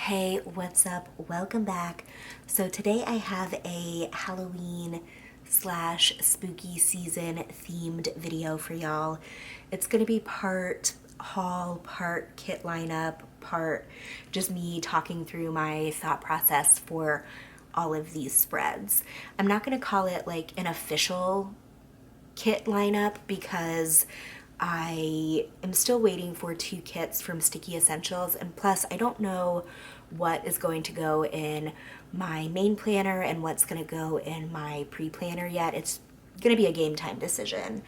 Hey, what's up? Welcome back. So today I have a Halloween slash spooky season themed video for y'all. It's gonna be part haul, part kit lineup, part just me talking through my thought process for all of these spreads. I'm not gonna call it like an official kit lineup because I am still waiting for 2 kits from Sticky Essentials, and plus I don't know what is going to go in my main planner and what's going to go in my pre-planner yet. It's going to be a game time decision.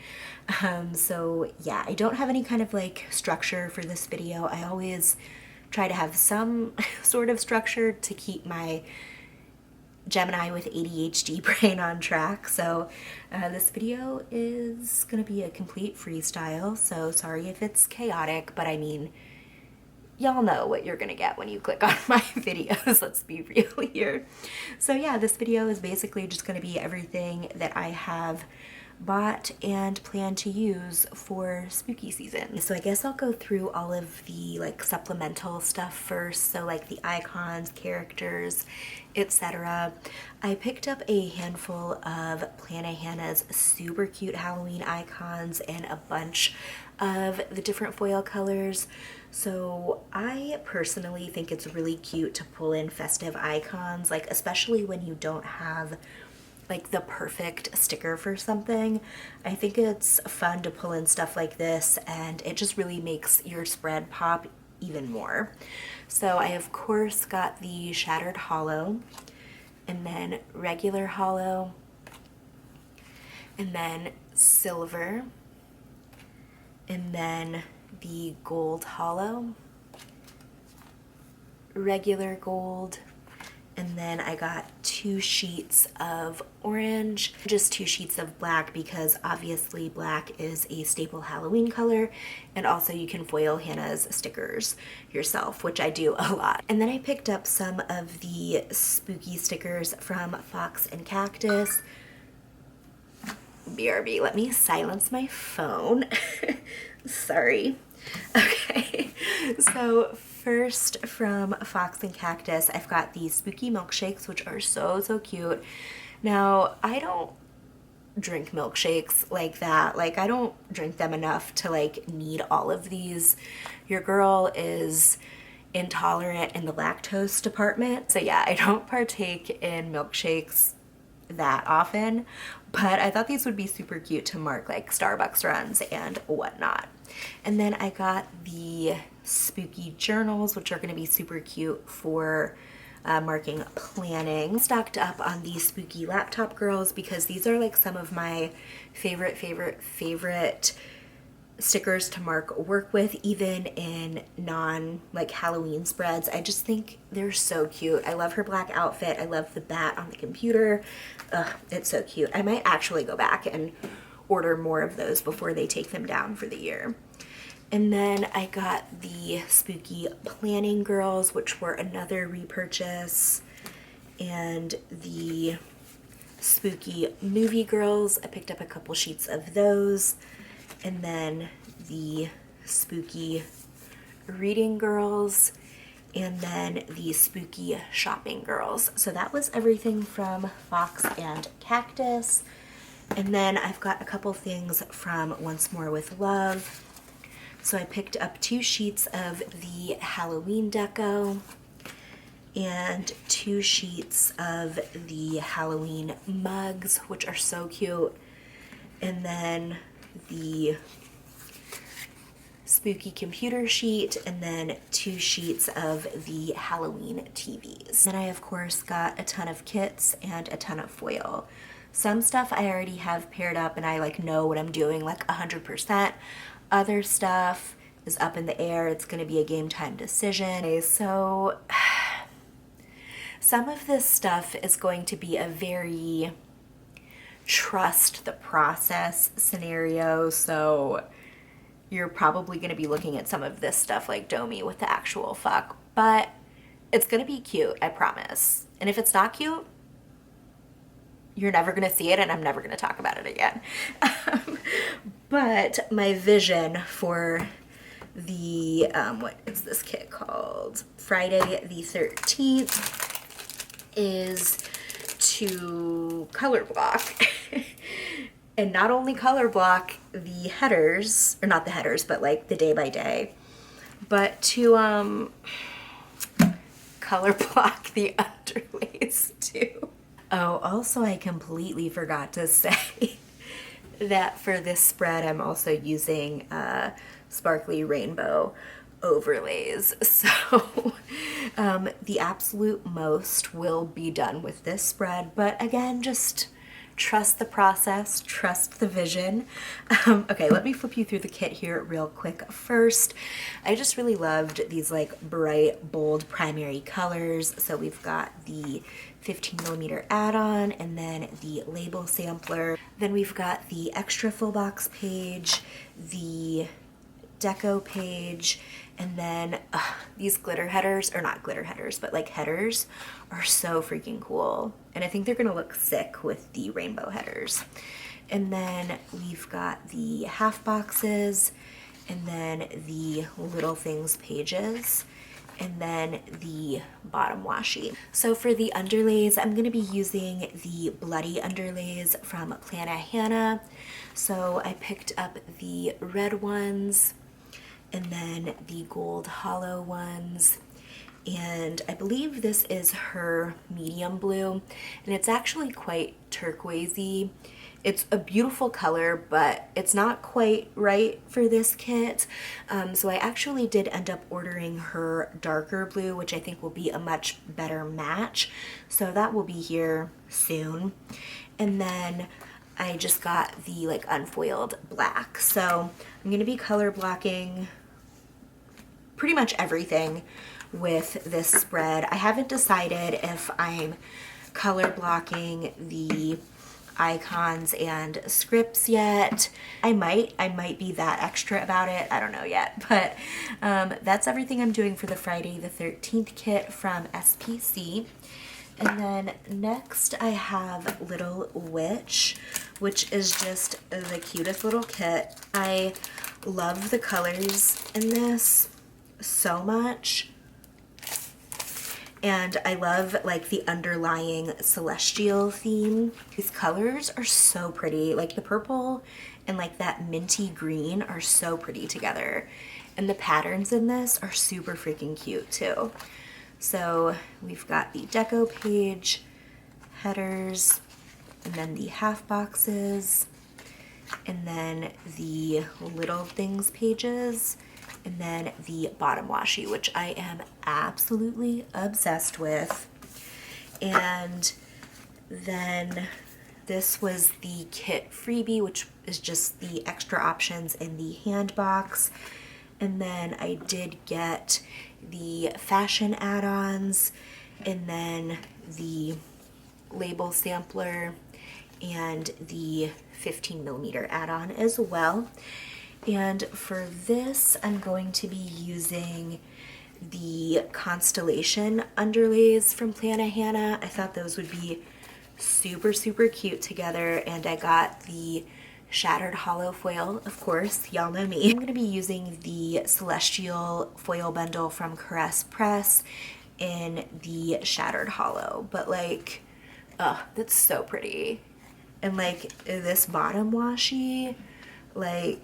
So yeah, I don't have any kind of like structure for this video. I always try to have some sort of structure to keep my Gemini with ADHD brain on track. So this video is gonna be a complete freestyle, so sorry if it's chaotic, but I mean, y'all know what you're gonna get when you click on my videos, let's be real here. So yeah, this video is basically just gonna be everything that I have bought and plan to use for spooky season. So I guess I'll go through all of the like supplemental stuff first, so like the icons, characters, etc. I picked up a handful of Plannahannah's super cute Halloween icons and a bunch of the different foil colors. So I personally think it's really cute to pull in festive icons, like especially when you don't have like the perfect sticker for something. I think it's fun to pull in stuff like this, and it just really makes your spread pop even more. So I of course got the Shattered Hollow, and then regular hollow, and then silver, and then the gold hollow, regular gold, and then I got 2 sheets of orange, just 2 sheets of black because obviously black is a staple Halloween color, and also you can foil Hannah's stickers yourself, which I do a lot. And then I picked up some of the spooky stickers from Fox&Cactus. BRB, let me silence my phone. Sorry. Okay, so first from Fox&Cactus, I've got these spooky milkshakes, which are so cute. Now, I don't drink milkshakes like that. Like, I don't drink them enough to like need all of these. Your girl is intolerant in the lactose department. So yeah, I don't partake in milkshakes that often, but I thought these would be super cute to mark like Starbucks runs and whatnot. And then I got the spooky journals, which are going to be super cute for marking planning. Stocked up on these spooky laptop girls because these are like some of my favorite stickers to mark work with, even in non like Halloween spreads. I just think they're so cute. I love her black outfit. I love the bat on the computer. Ugh, it's so cute. I might actually go back and order more of those before they take them down for the year. And then I got the spooky planning girls, which were another repurchase, and the spooky movie girls. I picked up a couple sheets of those, and then the spooky reading girls, and then the spooky shopping girls. So that was everything from Fox&Cactus. And then I've got a couple things from OnceMoreWithLove. So I picked up 2 sheets of the Halloween deco and 2 sheets of the Halloween mugs, which are so cute. And then the spooky computer sheet, and then 2 sheets of the Halloween TVs. Then I of course got a ton of kits and a ton of foil. Some stuff I already have paired up and I like know what I'm doing like 100%. Other stuff is up in the air. It's going to be a game time decision. Okay, so some of this stuff is going to be a very trust the process scenario, so you're probably going to be looking at some of this stuff like domi with the actual fuck, but it's going to be cute, I promise. And if it's not cute, you're never going to see it and I'm never going to talk about it again. But my vision for the, what is this kit called? Friday the 13th, is to color block. And not only color block the headers, or not the headers, but like the day by day, but to color block the underlays too. Oh, also I completely forgot to say that for this spread I'm also using sparkly rainbow overlays. So the absolute most will be done with this spread, but again, just trust the process, trust the vision. Okay, let me flip you through the kit here real quick. First, I just really loved these like bright, bold primary colors. So we've got the 15mm add-on and then the label sampler. Then we've got the extra full box page, the deco page, and then these glitter headers, or not glitter headers, but like headers are so freaking cool. And I think they're gonna look sick with the rainbow headers. And then we've got the half boxes, and then the little things pages, and then the bottom washi. So for the underlays, I'm gonna be using the bloody underlays from Plannahannah. So I picked up the red ones, and then the gold hollow ones, and I believe this is her medium blue, and it's actually quite turquoisey. It's a beautiful color, but it's not quite right for this kit. So I actually did end up ordering her darker blue, which I think will be a much better match. So that will be here soon. And then I just got the like unfoiled black. So I'm gonna be color blocking pretty much everything with this spread. I haven't decided if I'm color blocking the icons and scripts yet. I might be that extra about it. I don't know yet, but that's everything I'm doing for the Friday the 13th kit from SPC. And then next I have Little Witch, which is just the cutest little kit. I love the colors in this so much, and I love like the underlying celestial theme. These colors are so pretty, like the purple and like that minty green are so pretty together, and the patterns in this are super freaking cute too. So we've got the deco page, headers, and then the half boxes, and then the little things pages, and then the bottom washi, which I am absolutely obsessed with. And then this was the kit freebie, which is just the extra options in the hand box. And then I did get the fashion add-ons, and then the label sampler, and the 15mm add-on as well. And for this, I'm going to be using the Constellation underlays from Plannahannah. I thought those would be super, super cute together, and I got the shattered hollow foil, of course, y'all know me. I'm going to be using the Celestial foil bundle from CaressPress in the shattered hollow, but like, that's so pretty. And like this bottom washi, like,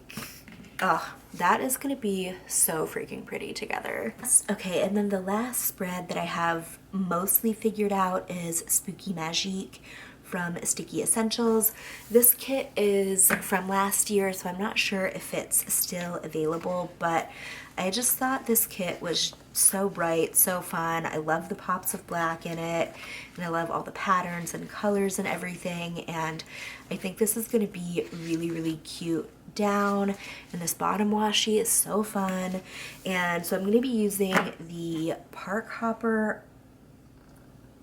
that is gonna be so freaking pretty together. Okay, and then the last spread that I have mostly figured out is Spooky Magique from Sticky Essentials. This kit is from last year, so I'm not sure if it's still available, but I just thought this kit was so bright, so fun. I love the pops of black in it, and I love all the patterns and colors and everything, and I think this is gonna be really, really cute down, and this bottom washi is so fun. And so I'm going to be using the Park Hopper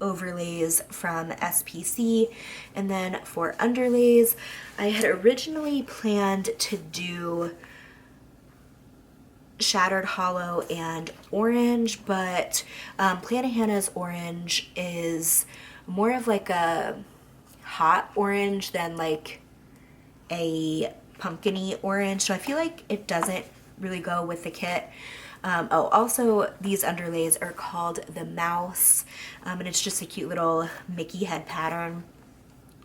overlays from SPC. And then for underlays, I had originally planned to do Shattered Hollow and Orange, but Plannahannah's orange is more of like a hot orange than like a pumpkin-y orange, so I feel like it doesn't really go with the kit. Oh, also these underlays are called the Mouse, and it's just a cute little Mickey head pattern.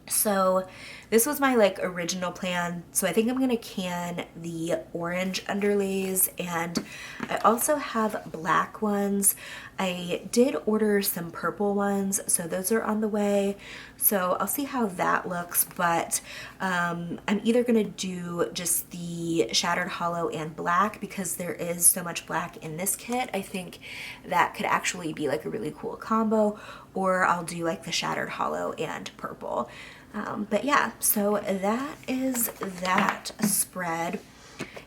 So this was my like original plan. So I think I'm gonna can the orange underlays, and I also have black ones. I did order some purple ones, so those are on the way. So I'll see how that looks, but I'm either gonna do just the shattered hollow and black because there is so much black in this kit. I think that could actually be like a really cool combo, or I'll do like the shattered hollow and purple. But yeah, so that is that spread.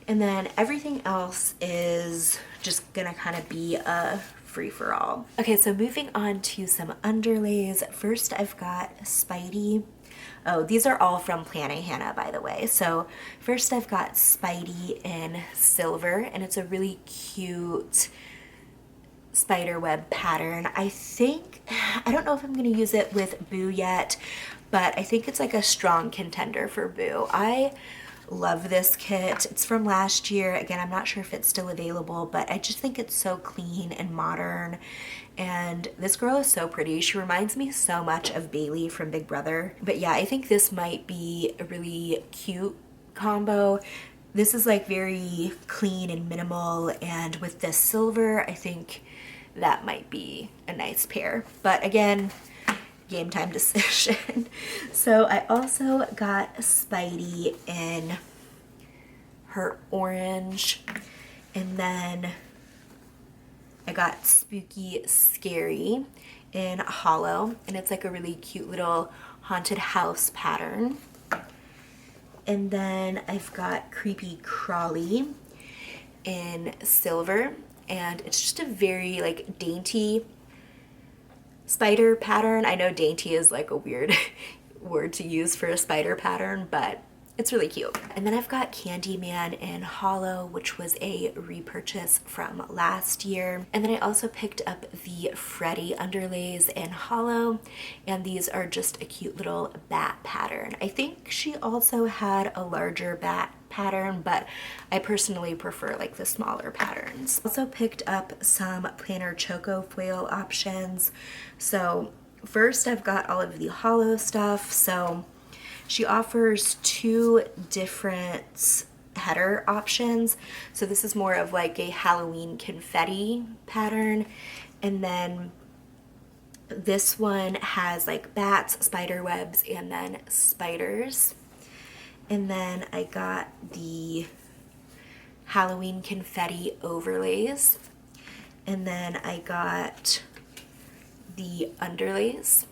And then everything else is just gonna kind of be a free-for-all. Okay, so moving on to some underlays. First, I've got Spidey. Oh, these are all from Plannahannah, by the way. So first I've got Spidey in silver, and it's a really cute spider web pattern. I don't know if I'm gonna use it with Boo yet, but I think it's like a strong contender for Boo. I love this kit. It's from last year. Again, I'm not sure if it's still available, but I just think it's so clean and modern. And this girl is so pretty. She reminds me so much of Bailey from Big Brother. But yeah, I think this might be a really cute combo. This is like very clean and minimal, and with this silver, I think that might be a nice pair. But again, game time decision. So I also got Spidey in her orange, and then I got Spooky Scary in hollow, and it's like a really cute little haunted house pattern. And then I've got Creepy Crawly in silver, and it's just a very like dainty spider pattern. I know dainty is like a weird word to use for a spider pattern, but it's really cute. And then I've got Candyman in hollow, which was a repurchase from last year. And then I also picked up the Freddy underlays in hollow, and these are just a cute little bat pattern. I think she also had a larger bat pattern, but I personally prefer like the smaller patterns. Also picked up some PlannerChoco foil options. So first I've got all of the hollow stuff. So she offers two different header options. So this is more of like a Halloween confetti pattern, and then this one has like bats, spider webs, and then spiders. And then I got the Halloween confetti overlays, and then I got the underlays,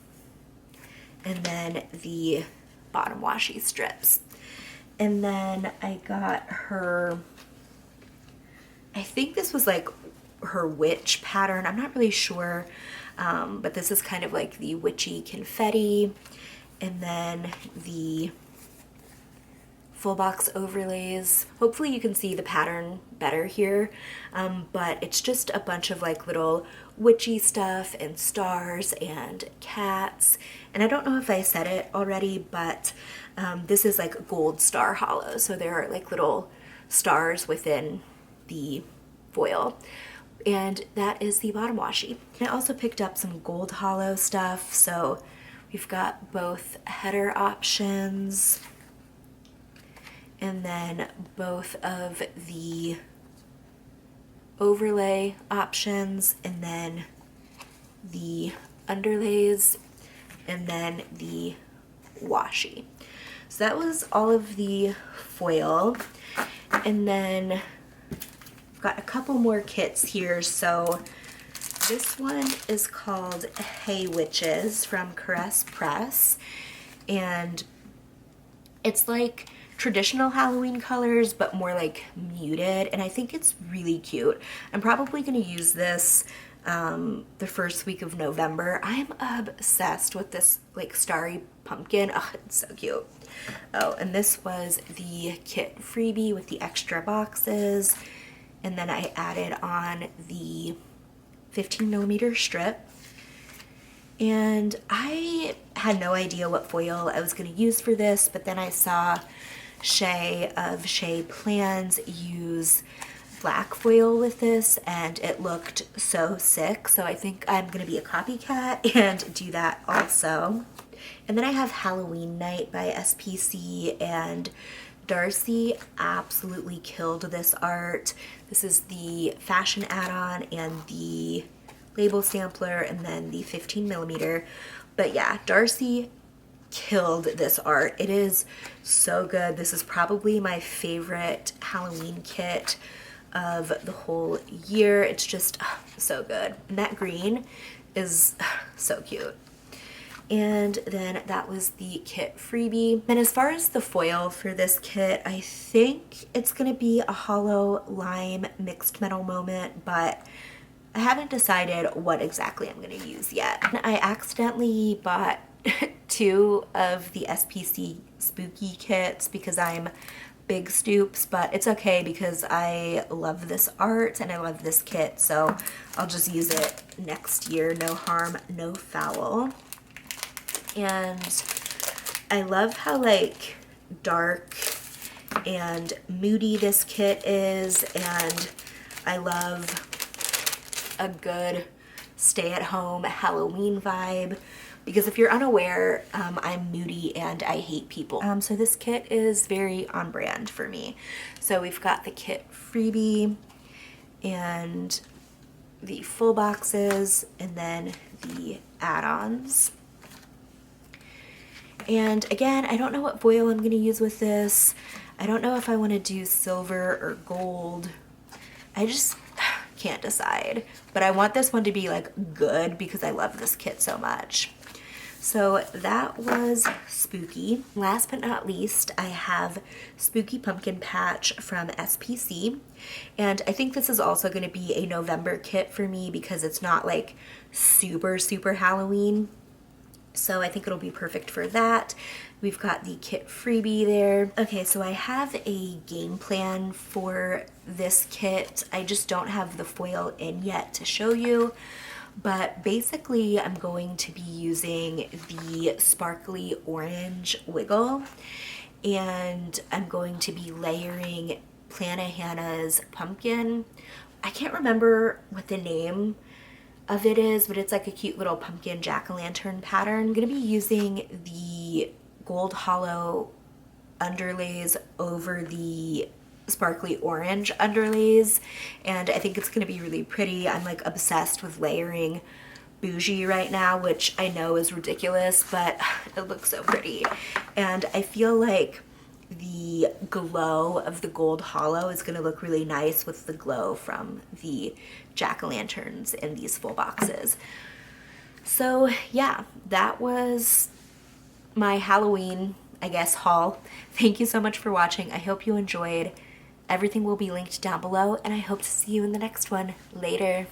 and then the bottom washi strips. And then I got her, I think this was like her witch pattern, I'm not really sure, but this is kind of like the witchy confetti, and then the full box overlays. Hopefully you can see the pattern better here, but it's just a bunch of like little witchy stuff and stars and cats. And I don't know if I said it already, but this is like gold star hollow, so there are like little stars within the foil, and that is the bottom washi. And I also picked up some gold hollow stuff, so we've got both header options and then both of the overlay options, and then the underlays, and then the washi. So that was all of the foil. And then I've got a couple more kits here. So this one is called Hey Witches from CaressPress, and it's like traditional Halloween colors, but more like muted, and I think it's really cute. I'm probably gonna use this the first week of November. I'm obsessed with this like starry pumpkin. Oh, it's so cute. Oh, and this was the kit freebie with the extra boxes, and then I added on the 15mm strip. And I had no idea what foil I was going to use for this, but then I saw Shay of Shay Plans use black foil with this and it looked so sick. So I think I'm gonna be a copycat and do that also. And then I have Halloween Night by SPC, and Darcy absolutely killed this art. This is the fashion add-on and the label sampler and then the 15mm. But yeah, Darcy killed this art. It is so good. This is probably my favorite Halloween kit of the whole year. It's just so good. And that green is so cute. And then that was the kit freebie. And as far as the foil for this kit, I think it's gonna be a hollow lime mixed metal moment, but I haven't decided what exactly I'm gonna use yet. I accidentally bought 2 of the SPC spooky kits because I'm big stoops, but it's okay because I love this art and I love this kit, so I'll just use it next year. No harm, no foul. And I love how like dark and moody this kit is, and I love a good stay-at-home Halloween vibe because if you're unaware, I'm moody and I hate people. So this kit is very on brand for me. So we've got the kit freebie and the full boxes and then the add-ons. And again, I don't know what foil I'm going to use with this. I don't know if I want to do silver or gold. I just can't decide. But I want this one to be like good because I love this kit so much. So that was spooky. Last but not least, I have Spooky Pumpkin Patch from SPC. And I think this is also going to be a November kit for me because it's not like super, super Halloween. So I think it'll be perfect for that. We've got the kit freebie there. Okay, so I have a game plan for this kit. I just don't have the foil in yet to show you. But basically, I'm going to be using the sparkly orange wiggle. And I'm going to be layering Plannahannah's pumpkin. I can't remember what the name of it is, but it's like a cute little pumpkin jack-o'-lantern pattern. I'm gonna be using the gold hollow underlays over the sparkly orange underlays, and I think it's gonna be really pretty. I'm like obsessed with layering bougie right now, which I know is ridiculous, but it looks so pretty. And I feel like the glow of the gold hollow is going to look really nice with the glow from the jack-o'-lanterns in these full boxes. So yeah, that was my Halloween, I guess, haul. Thank you so much for watching. I hope you enjoyed. Everything will be linked down below, and I hope to see you in the next one. Later.